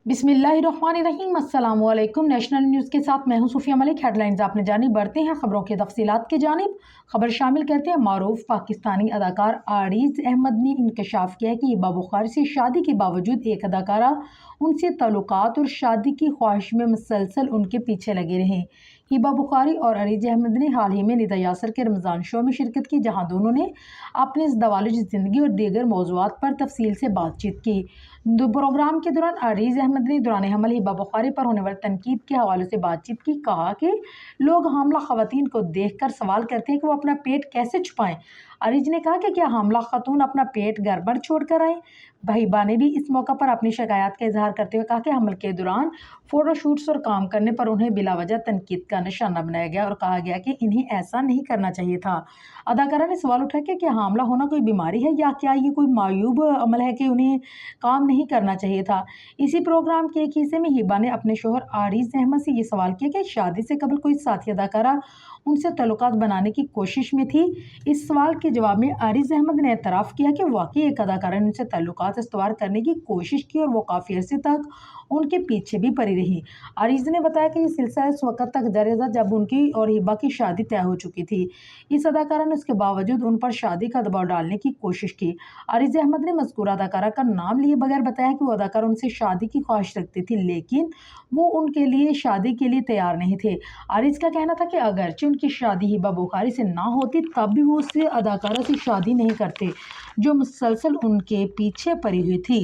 बिस्मिल्लाहिर्रहमानिर्रहीम। अस्सलाम वालेकुम। नेशनल न्यूज़ के साथ मैं हूं सूफिया मलिक। हेडलाइंस आपने जानी, बढ़ते हैं खबरों के तफसीलात की जानिब। खबर शामिल करते हैं। मारूफ पाकिस्तानी अदाकार आरीज अहमद ने इंकशाफ किया है कि हिबा बुखारी से शादी के बावजूद एक अदाकारा उनसे ताल्लुकात और शादी की ख्वाहिश में मुसलसल उनके पीछे लगे रहे। हिबा बुखारी और आरीज अहमद ने हाल ही में निदा यासर के रमज़ान शो में शिरकत की, जहां दोनों ने अपने दवालिज ज़िंदगी और दीगर मौज़ूआत पर तफसील से बातचीत की। प्रोग्राम के दौरान आरीज अहमद ने दौरान हमल हिबा बुखारी पर होने वाली तनकीद के हवाले से बातचीत की। कहा कि लोग हामला खवातीन को देख कर सवाल करते हैं कि वो अपना पेट कैसे छुपाएं। आरीज ने कहा कि क्या हामला खातून अपना पेट घर पर छोड़ कर आए। हिबा ने भी इस मौका पर अपनी शिकायत का इजहार करते हुए कहा कि हमल के दौरान फोटोशूट्स और काम करने पर उन्हें बिलावजह तनकीद का निशाना बनाया गया और कहा गया कि इन्हें ऐसा नहीं करना चाहिए था। अदाकारा ने सवाल उठाया कि क्या हामला होना कोई बीमारी है या क्या ये कोई मायूब अमल है कि उन्हें काम नहीं करना चाहिए था। इसी प्रोग्राम के एक हिस्से में हिबा ने अपने शोहर आरीज अहमद से ये सवाल किया कि शादी से कबल कोई साथी अदाकारा उनसे ताल्लुकात बनाने की कोशिश में थी। इस सवाल के जवाब में आरीज अहमद ने एतराफ़ किया कि वाकई एक अदाकारा ने उनसे ताल्लुकात इस्तवार करने की कोशिश की और वो काफ़ी अरसे तक उनके पीछे भी पड़ी रही। आरीज ने बताया कि ये सिलसिला इस वक्त तक जारी था जब उनकी और हिबा की शादी तय हो चुकी थी। इस अदाकारा ने उसके बावजूद उन पर शादी का दबाव डालने की कोशिश की। आरीज अहमद ने मज़कूर अदाकारा का नाम लिए बगैर बताया कि वो अदाकारा उनसे शादी की ख्वाहिश रखती थी, लेकिन वो उनके लिए शादी के लिए तैयार नहीं थे। आरीज का कहना था कि अगरचे उनकी शादी हिबा बुखारी से ना होती तब भी वो उससे अदाकारा से शादी नहीं करते जो मुसलसल उनके पीछे पड़ी हुई थी।